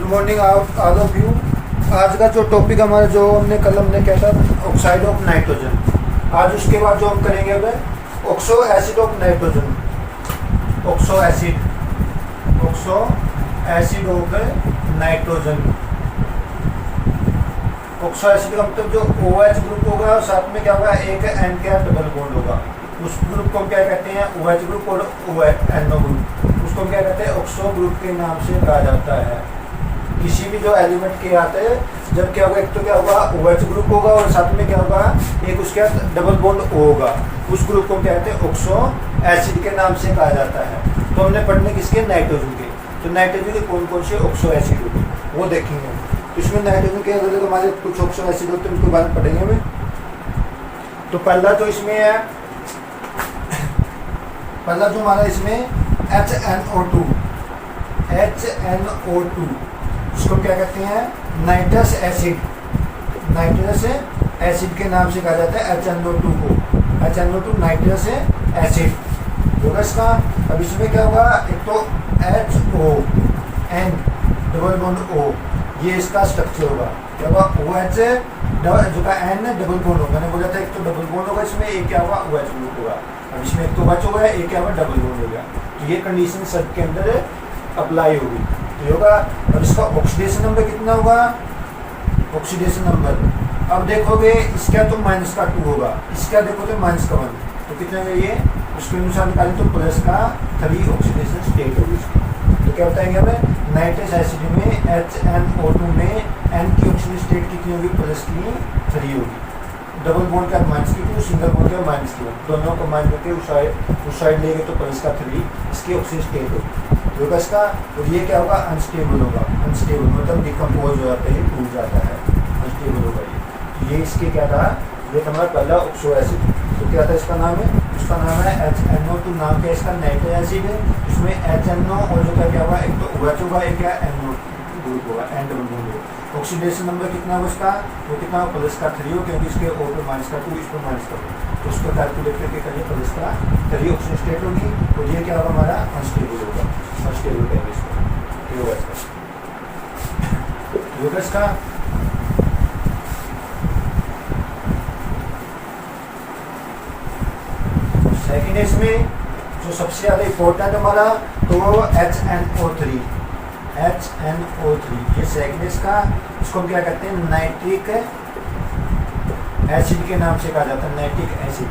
Morning all of you. आज का जो टॉपिक हमारा जो हमने क्या था, ऑक्साइड ऑफ नाइट्रोजन। आज उसके बाद जो हम करेंगे अब oxo acid of nitrogen. Oxo acid of nitrogen. Oxo acid का मतलब जो OH ग्रुप होगा और साथ में क्या होगा, एक N का डबल बॉन्ड होगा। उस ग्रुप को हम क्या कहते हैं, OH ग्रुप और NO ग्रुप। उसको हम क्या कहते हैं, ऑक्सो ग्रुप के नाम से कहा जाता है। किसी भी जो एलिमेंट के आते हैं, जब क्या होगा, एक तो क्या होगा OH ग्रुप होगा और साथ में क्या होगा, एक उसके डबल बॉन्ड O होगा। उस ग्रुप को क्या कहते हैं, ऑक्सो एसिड के नाम से कहा जाता है। तो हमने पढ़ने किसके, नाइट्रोजन के। तो नाइट्रोजन के कौन कौन से ऑक्सो एसिड होते वो देखेंगे। इसमें नाइट्रोजन के अलग अलग हमारे कुछ ऑक्सो एसिड होते हैं, उनके बारे में पढ़ेंगे हमें। तो पहला जो इसमें है, पहला जो हमारा इसमें HNO2, उसको क्या कहते हैं, नाइट्रस एसिड। नाइट्रस एसिड के नाम से कहा जाता है HNO2 को। HNO2 नाइट्रस एसिड होगा इसका। अब इसमें क्या होगा, एक तो HO N double bond O, ये इसका स्ट्रक्चर होगा। क्या होगा, OH जो का N डबल बॉन्ड होगा। मैंने बोला था एक तो डबल बॉन्ड होगा इसमें, एक क्या होगा OH ग्रुप होगा। अब इसमें एक तो OH होगा, एक क्या होगा डबल बॉन्ड हो गया। तो ये कंडीशन सब के अंदर अप्लाई होगी। तो होगा, अब इसका ऑक्सीडेशन नंबर कितना होगा, ऑक्सीडेशन नंबर। अब देखोगे इसका तो -2 होगा, इसका देखो तो -1। तो कितना है ये, उसके अनुसार निकालें तो +3 ऑक्सीडेशन स्टेट होगी इसकी। तो क्या बताएंगे हमें, नाइट्रस एसिड में HNO2 में N की ऑक्सीजन स्टेट कितनी होगी, +3 होगी। डबल बॉन्ड का -2, सिंगल बॉन्ड का -1, दोनों को मान करके उस साइड लेंगे तो +3 इसकी ऑक्सीजन स्टेट होगी। होगा इसका। और ये क्या होगा, अनस्टेबल होगा। अनस्टेबल मतलब डिकम्पोज हो जाता है, टूट जाता है, अनस्टेबल होगा ये। तो ये इसके क्या था, ये हमारा पहला ऑक्सो एसिड। तो क्या था इसका नाम है, उसका नाम है HNO2 नाम का इसका नाइट्रस एसिड है। इसमें HNO और जो क्या होगा, एक तो OH होगा, एक क्या NO ग्रुप होगा, N डबल बॉन्ड होगा। ऑक्सीडेशन नंबर कितना होगा इसका, वो कितना होगा, +3 हो, क्योंकि इसके O पे -2, इस पर -2। तो उसको कैलकुलेट करके करिए, +3 ऑक्सीजन स्टेट होगी। और ये क्या होगा हमारा, अनस्टेबल होगा। अनस्टेबल कहेंगे इसको। ये होगा इसका, होगा इसका। सेकेंड इसमें जो सबसे ज़्यादा इम्पोर्टेंट हमारा, तो HNO3। ये सेकेंड इसका, इसको हम क्या कहते हैं, नाइट्रिक एसिड के नाम से कहा जाता है। Nitric acid.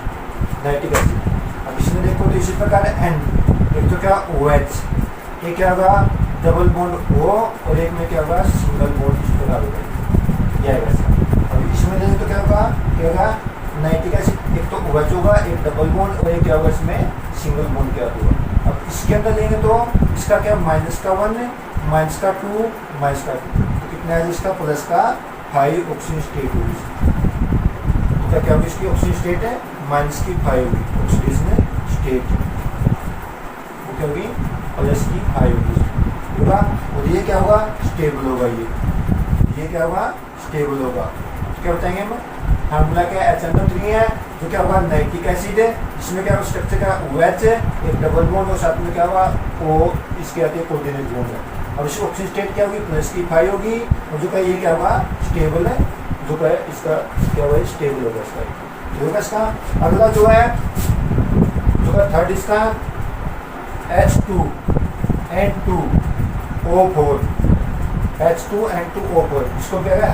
अब इसमें देखो तो इसी प्रकार N, एक तो क्या OH, एक क्या होगा डबल बॉन्ड O, और एक में क्या होगा सिंगल बॉन्ड, इस प्रकार होगा ये वैसा। अब इसमें देखें तो क्या होगा नाइट्रिक एसिड, एक तो OH होगा, एक डबल बॉन्ड, और एक क्या होगा इसमें सिंगल बॉन्ड क्या होगा। अब इसके अंदर लेंगे तो इसका क्या -1, -2, तो कितना है इसका, +5 ऑक्सीजन स्टेट होगी। तो क्या होगी इसकी ऑक्सीजन स्टेट है, -5 होगी ऑक्सीडेशन स्टेट। वो क्या होगी, +5 होगी। और ये क्या होगा, स्टेबल होगा। ये क्या होगा, स्टेबल होगा। तो क्या बताएंगे हम, फार्मूला क्या है, HNO3 है, जो क्या होगा नाइट्रिक एसिड है। इसमें क्या होगा, स्ट्रक्चर का OH है, एक डबल बॉन्ड और साथ में क्या होगा O, इसके आते हैं कोऑर्डिनेट बॉन्ड है। अब इसकी ऑक्सीजन स्टेट क्या होगी, +5 होगी। और जो क्या ये क्या होगा, स्टेबल है। जो क्या इसका क्या होगा, स्टेबल होगा इसका। जो होगा इसका। अगला जो है, जो है थर्ड इसका H2N2O4। H2N2O4, इसको क्या है,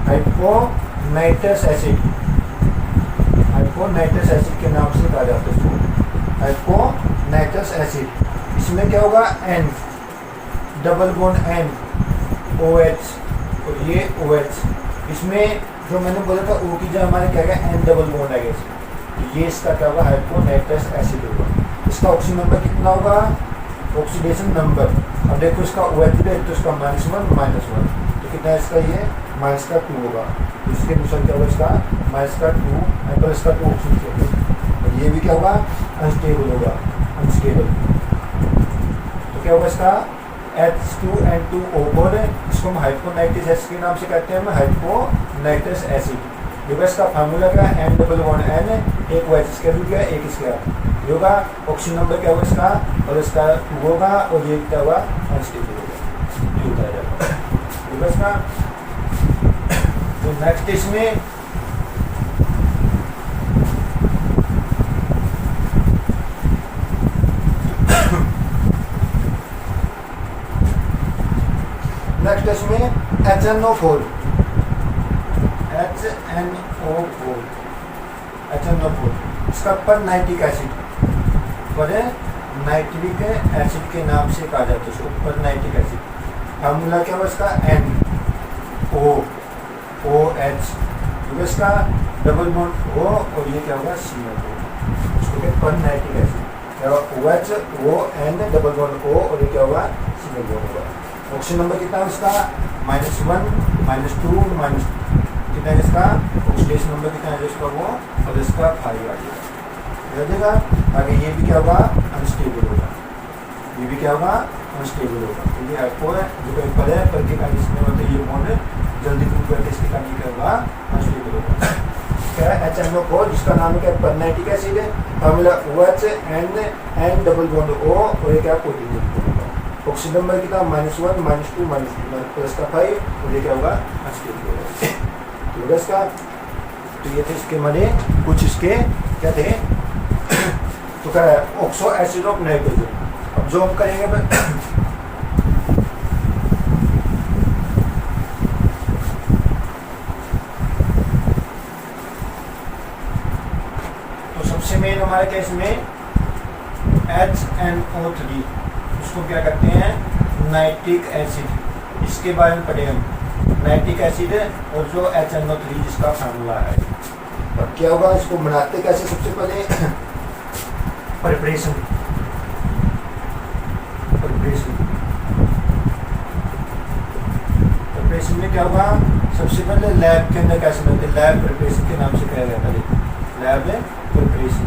हाइपोनाइट्रस एसिड के नाम से कहा जाता है इसको, हाइपोनाइट्रस एसिड। इसमें क्या होगा, N double bond N, OH और ये OH। इसमें जो मैंने बोला था O की जगह हमारे क्या है, N डबल बॉन्ड है इसमें। तो ये इसका क्या होगा, हाइपोनाइट्रस एसिड होगा। इसका ऑक्सीजन नंबर कितना होगा, ऑक्सीडेशन नंबर। अब देखो इसका OH है, तो इसका -1, तो कितना है इसका, ये -2 होगा। तो इसके अनुसार क्या होगा इसका, -2 इसका 2 ऑक्सीजन स्टेट। और ये भी क्या होगा, अनस्टेबल होगा, अनस्टेबल। तो क्या होगा इसका, H2N2O4 है। इसको हम हाइपोनाइट्रस एसिड के नाम से कहते हैं, हाइपोनाइट्रस एसिड। होगा इसका फार्मूला क्या है, N डबल बॉन्ड N, एक OH इसके भी क्या एक इसके ये होगा, ऑक्सीजन नंबर क्या होगा इसका, और इसका 2 होगा, और ये क्या होगा अनस्टेबल होगा, ये होता जाएगा होगा इसका। तो नेक्स्ट इसमें नेक्स्ट इसमें HNO4 इसका पर नाइट्रिक एसिड, पर नाइट्रिक एसिड के नाम से कहा जाता है इसको, पर नाइट्रिक एसिड। फार्मूला क्या होगा इसका, NOOH, इसका डबल बॉन्ड O, और ये क्या होगा CO, इसको क्या पर नाइट्रिक एसिड क्या होगा, OH ON double bond O, और ये क्या होगा सिंगल बॉन्ड होगा। ऑक्सीजन नंबर कितना है इसका, -1 -2 कितना है इसका, ऑक्सीडेशन नंबर कितना है इसका वो, और इसका 5 आ जाएगा। आगे ये भी क्या होगा अनस्टेबल होगा, ये भी क्या होगा अनस्टेबल होगा। तो ये आपको जो पेपर है पर के कंडीशन में होता है, ये बॉन्ड जल्दी प्रूव करके इसकी कंडीशन क्या होगा अनस्टेबल होगा। क्या है HNO4 जिसका नाम है क्या पर नाइट्रिक एसिड है, formula OH N double bond O, और ये क्या कोई ऑक्सीजन नंबर कितना -1 -2 प्लस का 5, और ये क्या होगा अनस्टेबल होगा। तो इसका तो ये थे इसके मने कुछ इसके क्या थे तो क्या है ऑक्सो एसिड ऑफ नाइट्रोजन। अब जो हम करेंगे तो सबसे मेन हमारे केस में HNO3, उसको क्या करते हैं नाइट्रिक एसिड, इसके बारे में पढ़े हम नाइट्रिक एसिड और जो HNO3 जिसका फार्मूला है। अब क्या होगा इसको बनाते कैसे, सबसे पहले प्रिपरेशन में क्या होगा, सबसे पहले लैब के अंदर कैसे बनाते, लैब प्रिपरेशन के नाम से कहा जाता है, लैब प्रिपरेशन,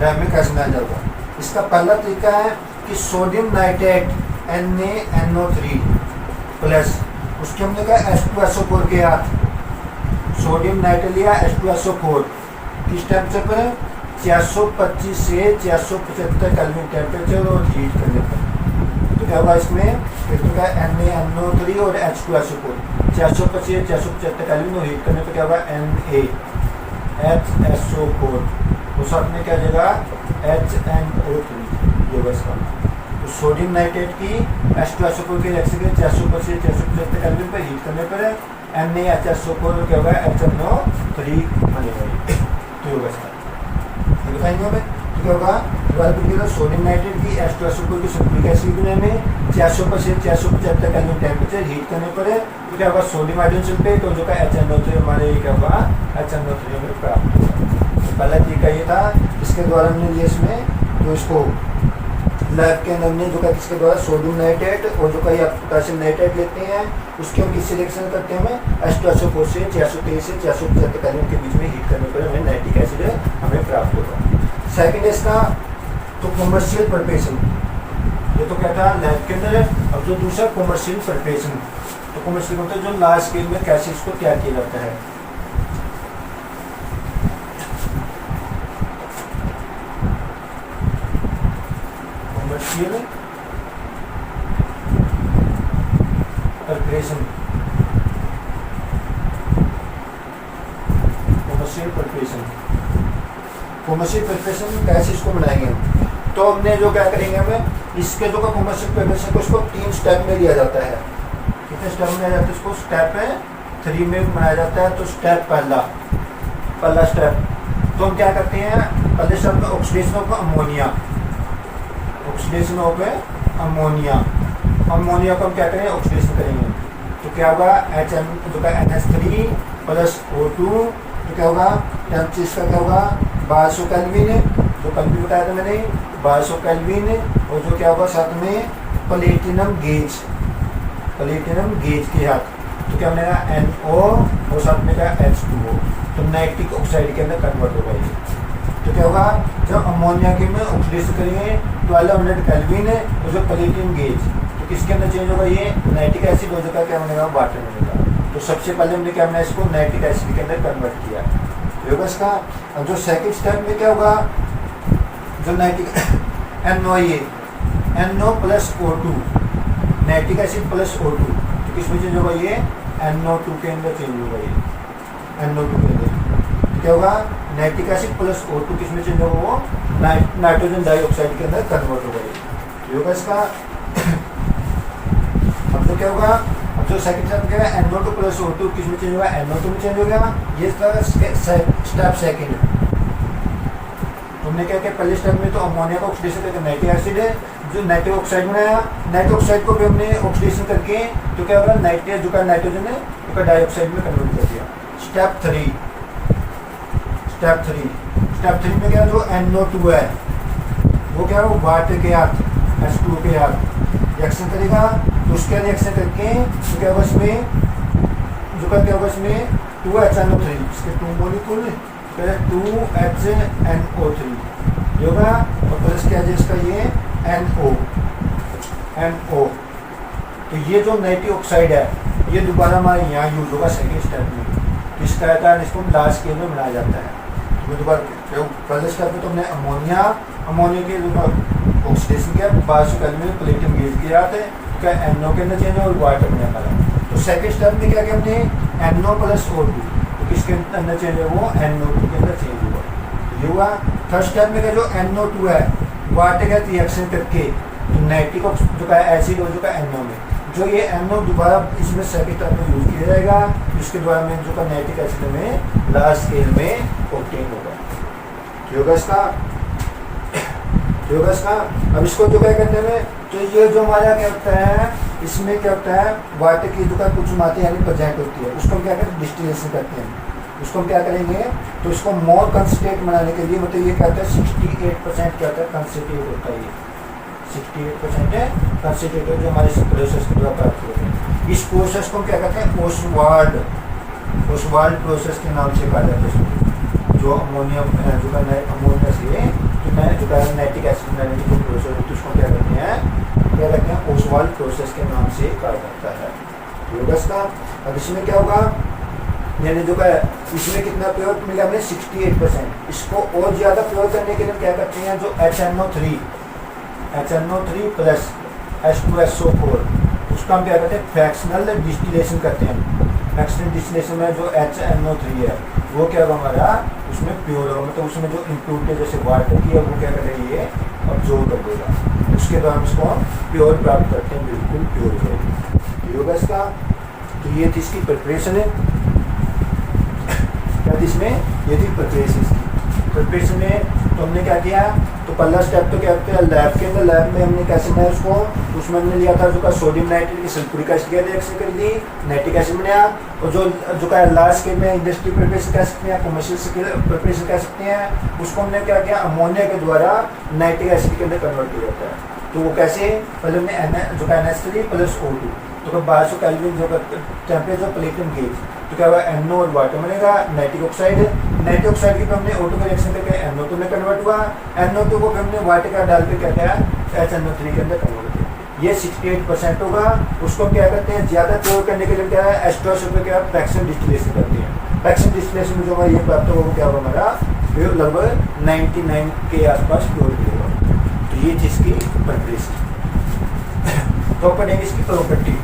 लैब में कैसे बनाया जाएगा। इसका पहला तरीका है कि सोडियम नाइट्रेट NaNO3 प्लस उसके हमने कहा H2SO4 के साथ सोडियम नाइट्रेट लिया H2SO4 किस टेम्परेचर पर, 425 से 475 केल्विन टेम्परेचर और हीट करने पर। तो क्या होगा इसमें एक तो क्या NaNO3 और H2SO4 425 से 475 केल्विन और हीट करने पर क्या होगा NaHSO4 और साथ में क्या जाएगा HNO3, ये होगा इसका। तो सोडियम नाइट्रेट की H2SO4 के रिएक्शन के 425 से 475 केल्विन पर हीट करने पर NaHSO4 क्या होगा HNO3 बनेगा, तो होगा इसका दिखाएंगे हमें। तो क्या होगा सोडियम नाइट्रेट की H2SO4 की सल्फ्यूरिक एसिड में 425 से 475 केल्विन टेम्परेचर हीट करने पर तो क्या होगा सोडियम हाइड्रोजन सल्फेट और जो का HNO3 हमारे क्या होगा HNO3 हमें प्राप्त होगा। तो पहला तरीका ये था, इसके द्वारा हमने लिए इसमें तो इसको लैब के अंदर हमने जो का इसके द्वारा सोडियम नाइट्रेट और जो का पोटेशियम नाइट्रेट लेते हैं उसके हम किससे रिएक्शन करते हैं, H2SO4 से 423 से 475 केल्विन के बीच में हीट करने पर हमें नाइट्रिक एसिड हमें प्राप्त होगा। सेकंड इसका तो कमर्शियल प्रिपरेशन, ये तो क्या था लैब के अंदर। अब जो दूसरा कमर्शियल प्रिपरेशन, तो कमर्शियल होता है जो लार्ज स्केल में कैसे इसको तैयार किया जाता है। कमर्शियल प्रिपरेशन, कमर्शियल प्रिपरेशन कैसे इसको बनाएंगे हम, तो हमने जो क्या करेंगे हमें इसके जो का कमर्शियल प्रिपरेशन को इसको 3 स्टेप में लिया जाता है। कितने स्टेप में लिया जाता है इसको, स्टेप 3 में बनाया जाता है। तो स्टेप पहला स्टेप तो हम क्या करते हैं, पहले स्टेप में oxidation of ammonia, oxidation of ammonia को हम क्या करेंगे ऑक्सीडेशन करेंगे। तो क्या होगा HN जो का NH3 प्लस O2, तो क्या होगा टेम्परेचर इसका क्या होगा 1200 केल्विन, जो कल भी बताया था मैंने 1200 केल्विन, और जो क्या होगा साथ में प्लेटिनम गेज के साथ, तो क्या बनेगा NO और साथ में क्या H2O, तो नाइट्रिक ऑक्साइड के अंदर कन्वर्ट होगा ये। तो क्या होगा जब अमोनिया के में ऑक्सीडेशन करेंगे 1200 केल्विन और जो प्लेटिनम गेज, तो किसके अंदर चेंज होगा ये नाइट्रिक एसिड हो जाएगा, क्या बनेगा वाटर बनेगा। तो सबसे पहले हमने क्या बनाया, इसको नाइट्रिक एसिड के अंदर कन्वर्ट किया। ये होगा इसका। अब जो सेकंड स्टेप में क्या होगा, जो nitric NaOA NO plus O2 nitric acid plus O2 तो किसमें चेंज होगा, ये NO2 के अंदर चेंज होगा। ये NO2 के अंदर तो क्या होगा, नाइट्रिक एसिड प्लस O2 किसमें चेंज होगा, वो नाइट्रोजन डाइऑक्साइड के अंदर कन्वर्ट होगा। ये होगा इसका। अब तो क्या होगा, अब जो सेकंड स्टेप क्या है, NO2 प्लस O2 किसमें चेंज होगा, NO2 में चेंज हो गया। ये इसका स्टेप सेकंड। तुमने क्या किया, पहले स्टेप में तो अमोनिया का ऑक्सीडेशन करके नाइट्रिक एसिड है, जो नाइट्रिक ऑक्साइड बनाया, नाइट्रिक ऑक्साइड को भी हमने ऑक्सीडेशन करके तो क्या होगा, नाइट्रेट जो का नाइट्रोजन है जो का डाइऑक्साइड में कन्वर्ट कर दिया। स्टेप थ्री में क्या, जो NO2 है वो क्या है, वाटर के साथ H2O के साथ रिएक्शन करेगा। तो उसके रिएक्शन करके तो क्या होगा, इसमें जो का क्या होगा, इसमें 2HNO3 इसके 2 मॉलिक्यूल 2HNO3 ये होगा, और प्लस क्या है इसका, ये NO। तो ये जो नाइट्रिक ऑक्साइड है ये दोबारा हमारे यहाँ यूज होगा सेकेंड स्टेप में। इसका कारण इसको लास्ट स्केल में बनाया जाता है। तो दोबारा पहले स्टेप में तो हमने अमोनिया के ऑक्सीडेशन किया, बायोकेमिकल में प्लेटिंग गेज किया जाता है, क्या NO के अंदर चेंज है और वाटर में हमारा। तो सेकेंड स्टेप में क्या किया हमने, NO प्लस O2 तो किसके अंदर चेंज है, वो NO2 के अंदर चेंज हुआ। ये हुआ। थर्ड स्टेप में क्या, जो NO2 है वाटर का रिएक्शन करके तो नाइट्रिक जो का एसिड और जो का NO में जो ये NO दोबारा इसमें सेकेंड स्टेप में यूज किया जाएगा, जिसके द्वारा में जो का नाइट्रिक एसिड में लार्ज स्केल में ऑब्टेन होगा। होगा इसका। अब इसको जो क्या करने में, तो ये जो हमारा क्या होता है, इसमें क्या होता है, वाटर की जो का कुछ मात्रा यानी प्रेजेंट होती है, उसको हम क्या करते हैं, डिस्टिलेशन करते हैं। उसको हम क्या करेंगे, तो इसको मोर कंसंट्रेट बनाने के लिए मतलब ये क्या होता है, 68% क्या होता है, कंसंट्रेट होता है। 68% है कंसंट्रेट जो हमारे इस प्रोसेस के द्वारा प्राप्त होते हैं। इस प्रोसेस को क्या कहते हैं, ओसवाल्ड प्रोसेस के नाम से कहा जाता है। जो अमोनिया जो अमोनिया से जो नाइट्रिक एसिड बनाने की जो प्रोसेस होती है उसको क्या कहते हैं, ओसवाल्ड प्रोसेस के नाम से कहा जाता है। होगा इसका। अब इसमें क्या होगा, यानी जो का इसमें कितना प्योर मिला हमें, 68%। इसको और ज़्यादा प्योर करने के लिए क्या करते हैं, जो HNO3 प्लस H2SO4 उसका हम क्या करते हैं, फ्रैक्शनल डिस्टिलेशन करते हैं। फ्रैक्शनल डिस्टिलेशन में जो HNO3 है वो क्या होगा हमारा, उसमें प्योर होगा, मतलब उसमें जो इम्प्योरिटी जैसे वाटर की है वो क्या करेगा, ये अब्जॉर्ब कर देगा। उसके बाद हम इसको प्योर प्राप्त करते हैं, बिल्कुल प्योर करेंगे। ये होगा इसका। तो ये थी इसकी प्रिपरेशन है। क्या थी इसमें, ये थी प्रिपरेशन में तो हमने क्या किया, तो पहला स्टेप तो क्या होता है, लैब के अंदर, लैब में हमने कैसे बनाया उसको, उसमें हमने लिया था जो का सोडियम नाइट्रेट की सल्फ्यूरिक एसिड के रिएक्शन कर दी, नाइट्रिक एसिड बनाया। और जो का लार्ज स्केल में इंडस्ट्री प्रिपरेशन कह सकते हैं, कमर्शियल स्केल प्रिपरेशन कह सकते हैं, उसको हमने क्या किया, अमोनिया के द्वारा नाइट्रिक एसिड के अंदर कन्वर्ट किया जाता है। तो वो कैसे, पहले हमने जो का NH3 प्लस O2 तो 1200 केल्विन जो टेम्परेचर प्लेटिंग गेज तो क्या होगा, NO और वाटर बनेगा, नाइट्रिक ऑक्साइड की पे हमने O2 का रिएक्शन करके NO2 में कन्वर्ट हुआ। NO2 को हमने वाटर का डाल के क्या किया, HNO3 के अंदर कन्वर्ट किया। ये 68% होगा। उसको क्या करते हैं, ज़्यादा प्योर करने के लिए क्या है, H2SO4 क्या फ्रैक्शनल डिस्टिलेशन करते हैं। फ्रैक्शनल डिस्टिलेशन में जो हमारा ये प्राप्त होगा वो क्या होगा, हमारा लगभग 99 के आसपास प्योर होगा। तो ये चीज़ की प्रिपरेशन। तो पढ़ेंगे इसकी प्रॉपर्टी।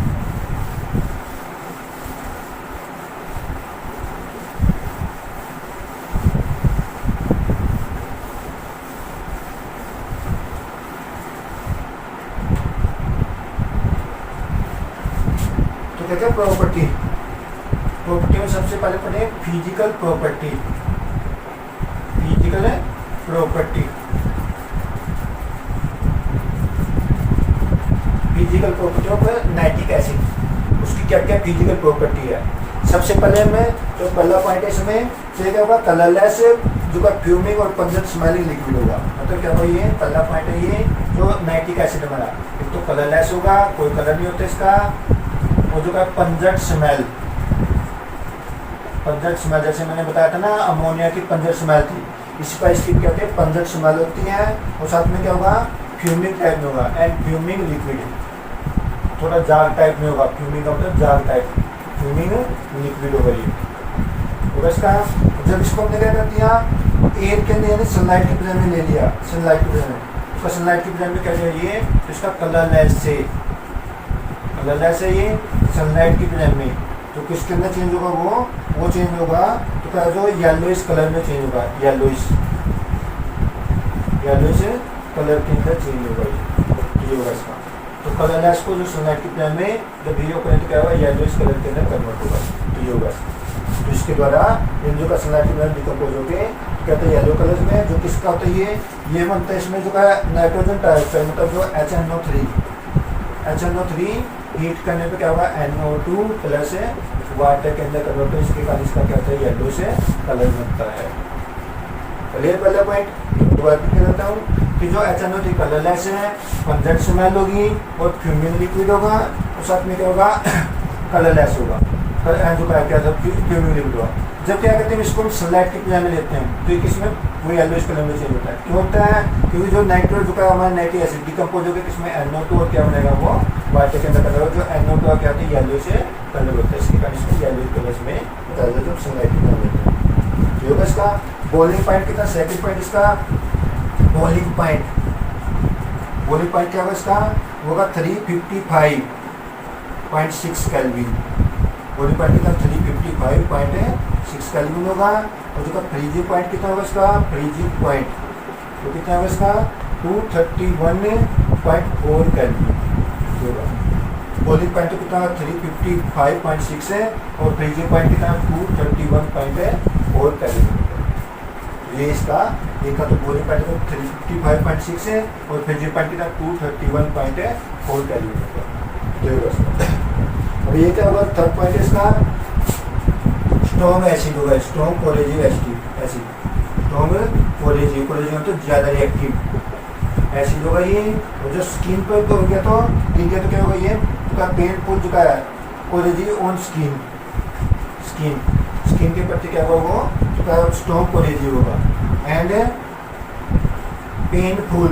प्रॉपर्टी में सबसे पहले पढ़े physical property. Physical property of nitric acid, उसकी क्या क्या फिजिकल प्रॉपर्टी है। सबसे पहले में जो पहला पॉइंट है इसमें तो क्या होगा, कलरलेस जो का फ्यूमिंग और पंजेंट स्मेलिंग लिक्विड होगा। मतलब क्या होगा, ये पहला पॉइंट है, ये जो नाइट्रिक एसिड हमारा एक तो कलरलेस होगा, कोई कलर नहीं होता इसका, और जो का पंजेंट स्मेल जैसे मैंने बताया था ना, अमोनिया की पंजेंट स्मेल थी, इस पर इसकी क्या होती है, पंजेंट स्मेल होती है। और साथ में क्या होगा, फ्यूमिंग टाइप में होगा, एंड फ्यूमिंग लिक्विड थोड़ा जाग टाइप में होगा। फ्यूमिंग का मतलब जाग टाइप, फ्यूमिंग लिक्विड होगा ये होगा इसका। जब इसको हमने क्या कर दिया एयर के अंदर यानी सनलाइट की प्रेजेंस में ले लिया, सनलाइट की प्रेजेंस में, उसका सनलाइट की प्रेजेंस में क्या चाहिए तो इसका कलरलेस है, कलरलेस है ये सनलाइट की प्रेजेंस में। तो किसके अंदर चेंज होगा वो चेंज होगा तो क्या जो येलोइश कलर में चेंज होगा, येलोइश कलर के अंदर चेंज होगा ये होगा इसका। तो कलरलेस को जो सनलाइट की प्रेजेंस में जब हीरो करें तो क्या होगा येलोइश कलर के अंदर कन्वर्ट होगा, तो ये होगा। तो इसके द्वारा इन जो का सनलाइट की प्रेजेंस डिकम्पोज होके कहते हैं येलो कलर में, जो किसका होता है ये बनता है इसमें जो का नाइट्रोजन डाइऑक्साइड मतलब जो HNO3 हीट करने पे क्या होगा NO2 प्लस वाटर के अंदर कन्वर्ट हो, इसके कारण इसका क्या होता है येलो से कलर बनता है। क्लियर पहला पॉइंट दोबारा क्लियर करता हूँ कि जो HNO3 कलरलेस है, पंजेंट स्मेल होगी और फ्यूमिंग लिक्विड होगा और साथ में क्या होगा कलरलेस होगा, क्या था फ्यूमिंग लिक्विड होगा। जब क्या करते हैं इसको हम सनलाइट की प्रेजेंस में लेते हैं तो ये किसमें वो येलोइश कलर में चेंज होता है। क्यों होता है क्योंकि जो नाइट्रोजन जो का हमारा नाइट्रिक एसिड डिकम्पोज होकर किसमें NO2 और क्या बनेगा वो वाटर के अंदर कलर होगा, जो NO2 क्या होता है येलो से कलर होता है, इसके कारण इसको येलो कलर में बताया जाता है जब सनलाइट की प्रेजेंस लेते हैं। ये होगा इसका बॉइलिंग पॉइंट कितना, सेकंड पॉइंट इसका बॉइलिंग पॉइंट क्या होगा इसका होगा 355.6 केल्विन। बॉइलिंग पॉइंट कितना 355.6 केल्विन होगा। और जो का फ्रीजिंग पॉइंट कितना होगा इसका, फ्रीजिंग पॉइंट तो कितना होगा इसका 231.4 केल्विन होगा। बॉइलिंग पॉइंट तो कितना 355.6 है और फ्रीजिंग पॉइंट कितना 231.4 केल्विन। ये इसका एक का तो बॉइलिंग पॉइंट 355.6 है और फ्रीजिंग पॉइंट कितना 231.4 केल्विन होगा। और ये क्या होगा थर्ड पॉइंट इसका स्ट्रॉन्ग एसिड होगा, स्ट्रॉन्ग कोलेजिव एसिड, स्ट्रॉन्ग कोलेजिव तो ज़्यादा रिएक्टिव एसिड होगा ये। और जो स्किन पर तो हो गया तो क्या होगा ये तो पेनफुल जो का है कोलेजिव ऑन स्किन के प्रति क्या होगा वो तो का स्ट्रॉन्ग कोलेजिव होगा। एंड पेनफुल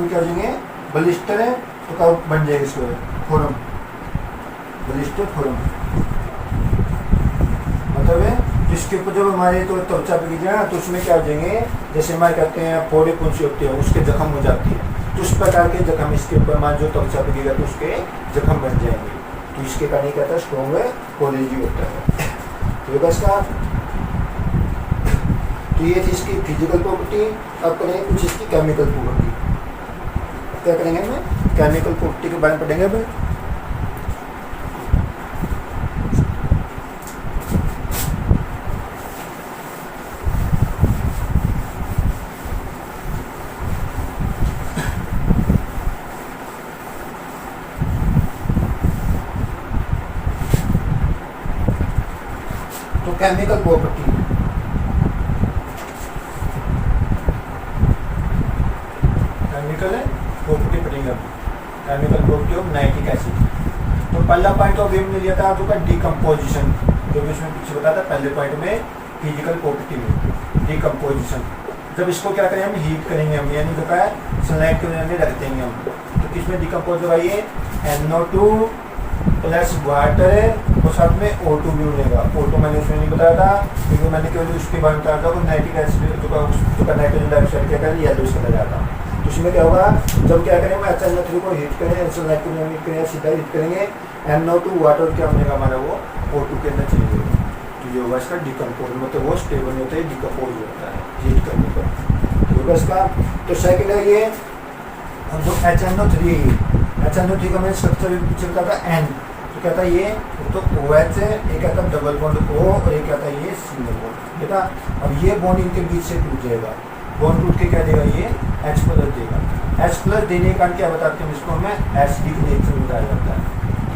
क्या हो जाएंगे बलिस्टर है तो का बन जाएगा इसको फोरम, बलिस्टर फोरम मतलब है जिसके ऊपर जब हमारे तो त्वचा पे गिर जाए तो उसमें क्या हो जाएंगे जैसे हमारे कहते हैं फोड़े पुंसी होती है उसके जख्म हो जाती है, तो उस प्रकार के जख्म इसके ऊपर हमारे जो त्वचा पे गिरा तो उसके जख्म बन जाएंगे। तो इसके कारण कहता है स्ट्रॉन्ग कोलेजिव होता है। तो इसका तो ये थी इसकी फिजिकल प्रॉपर्टी। अब करेंगे कुछ इसकी केमिकल प्रॉपर्टी। क्या करेंगे हमें केमिकल प्रॉपर्टी के बारे में पढ़ेंगे अब। तो chemical property chemical property of nitric acid. तो पहला पॉइंट ऑफ व्यू में लिया था आपका डिकम्पोजिशन, जो भी इसमें पीछे बताया था पहले पॉइंट में फिजिकल प्रॉपर्टी में डिकम्पोजिशन। जब इसको क्या करेंगे हम हीट करेंगे हम यानी जो है सनलाइट के में रख देंगे हम, तो किसमें डिकम्पोज होगा ये NO2 प्लस वाटर और साथ में O2 भी मिलेगा। O2 मैंने उसमें नहीं बताया था क्योंकि मैंने केवल उसके बारे में बताया था नाइट्रिक एसिड जो का नाइट्रोजन डाइऑक्साइड क्या करें येलो कलर जाता। तो उसमें क्या होगा जब क्या करेंगे HNO3 को हीट करेंगे सनलाइट को हीट करेंगे सीधा हीट करेंगे NO2 वाटर क्या बनेगा हमारा वो O2 के अंदर चेंज होगा। तो ये होगा इसका डिकम्पोज मतलब वो स्टेबल होता है डिकम्पोज होता है हीट करने पर। तो होगा इसका। तो सेकेंड है ये जो HNO3 का मैंने स्ट्रक्चर पीछे बताया था N, तो कहता है ये तो OH है, एक कहता है डबल बॉन्ड O और एक कहता है ये सिंगल बॉन्ड। बेटा अब ये बॉन्ड इनके बीच से टूट जाएगा, बॉन्ड टूट के क्या देगा ये H+ देगा। H+ देने के कारण क्या बताते हैं इसको हमें एसिडिक नेचर में बताया जाता है।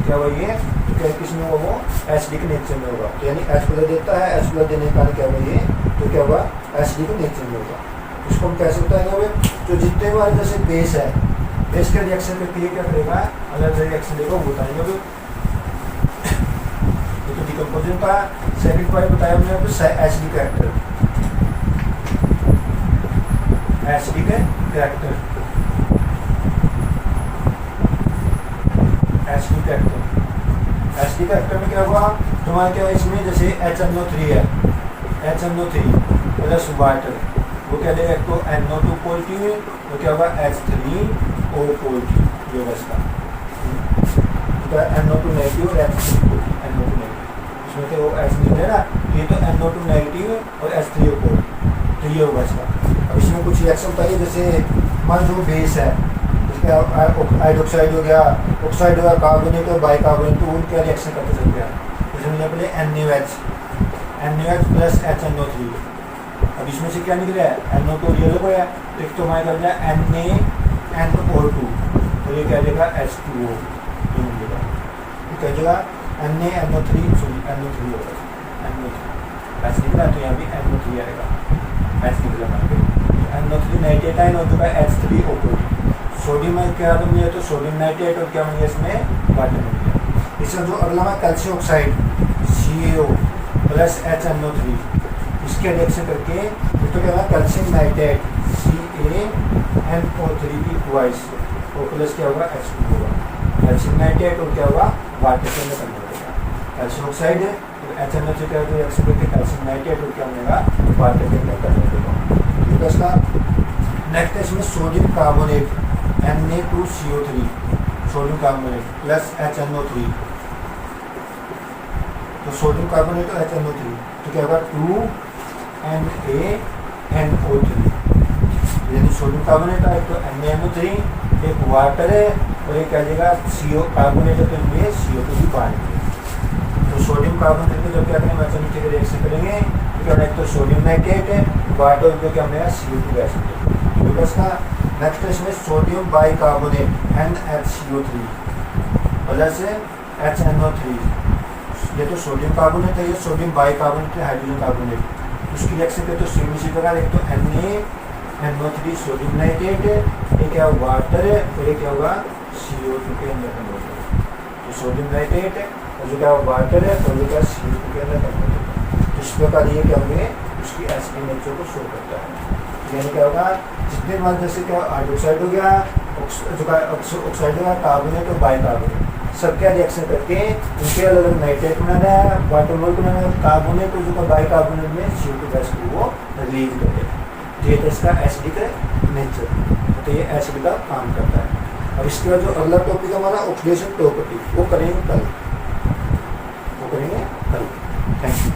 क्या हुआ ये तो क्या किसमें होगा वो एसिडिक नेचर में होगा। तो यानी H+ देता है, H+ देने के कारण क्या हुआ ये तो क्या हुआ एसिडिक नेचर में होगा। इसको हम कैसे बताएंगे हमें जो जितने बार जैसे बेस है बेस के रिएक्शन करके ये क्या करेगा अलग अलग रिएक्शन देगा वो बताएंगे। तो डिकम्पोजिशन का सेकंड पॉइंट बताया हमने acidic character, acidic character acidic character में क्या हुआ तुम्हारा, क्या इसमें जैसे HNO3 है, HNO3 प्लस वाटर, वो क्या देगा, एक तो NO2 पॉजिटिव है तो क्या होगा H3O पॉजिटिव, ये होगा इसका NO2 नेगेटिव और H3 पॉजिटिव, NO2 नेगेटिव, इसमें तो वो H नहीं है ना, तो ये तो NO2 नेगेटिव और H3O पॉजिटिव, तो ये होगा इसका। अब इसमें कुछ रिएक्शन बताइए, जैसे मान जो बेस है हाइड्रोक्साइड हो गया, ऑक्साइड हो गया, कार्बोनेट और बाइकार्बोनेट, तो उनका रिएक्शन करते सकते हैं। जैसे पहले NaOH प्लस HNO3, अब इसमें से क्या निकला है NO2 ये लोग है, तो एक तो हमारे कर दिया NaNO2, तो ये क्या देगा H2O, ये मिलेगा, तो क्या देगा NaNO3 NO3 होगा, NO3 H निकला तो यहाँ भी NO3 आएगा, H निकला हमारे NO3 नाइट्रेट आयन हो चुका है H3O पॉजिटिव। सोडियम में क्या बन गया, तो सोडियम नाइट्रेट और क्या बन गया इसमें वाटर बन गया। इसमें जो अगला है calcium oxide CaO plus HNO3, इसके रिएक्शन करके तो क्या होगा कैल्शियम नाइट्रेट CaNO3 की ट्वाइस और प्लस क्या होगा H2 होगा, कैल्शियम नाइट्रेट और क्या होगा वाटर के अंदर कन्वर्ट होगा। कैल्शियम ऑक्साइड है तो HNO3 का रिएक्शन करके कैल्शियम नाइट्रेट और क्या बनेगा वाटर के अंदर कन्वर्ट होगा। इसका नेक्स्ट है इसमें sodium carbonate Na2CO3, sodium carbonate plus HNO3, तो सोडियम कार्बोनेट और HNO3 तो क्या होगा 2NaNO3, यानी सोडियम कार्बोनेट है तो NaNO3, एक वाटर है और एक क्या देगा CO कार्बोनेट है तो इनमें CO2 भी बाहर निकलेगा। तो सोडियम कार्बोनेट को जब क्या करेंगे HNO3 के रिएक्शन करेंगे तो क्या एक तो सोडियम नाइट्रेट है, वाटर जो क्या बनेगा CO2 गैस निकलेगा। इसका नेक्स्ट इसमें sodium bicarbonate NaCO3 plus HNO3, ये तो सोडियम कार्बोनेट है, ये सोडियम बाइकार्बोनेट है हाइड्रोजन कार्बोनेट, उसकी रिएक्शन पे तो सेम इसी प्रकार एक तो NaNO3 सोडियम नाइट्रेट है, एक क्या वाटर है और एक क्या होगा CO2 के अंदर कन्वर्ट होगा, तो सोडियम नाइट्रेट है और जो क्या वाटर है और जो क्या CO2 के अंदर कन्वर्ट होगा। इस प्रकार ये क्या होंगे उसकी एसिडिक नेचर को शो करता है। यानी क्या होगा जितने मान जैसे क्या हाइड्रोक्साइड हो गया, ऑक्साइड हो गया, कार्बोनेट और बाइकार्बोनेट, सब क्या रिएक्शन करके उनके अलग अलग नाइट्रेट बनाना है, वाटर मोल बनाना है, कार्बोनेट और जो बाइकार्बोनेट में CO2 गैस को वो रिलीज करेगा। ये तो इसका एसिडिक नेचर, तो ये एसिड का काम करता है। और इसके बाद जो अगला टॉपिक हमारा ऑक्सीडेशन प्रॉपर्टी, वो करेंगे कल, थैंक यू।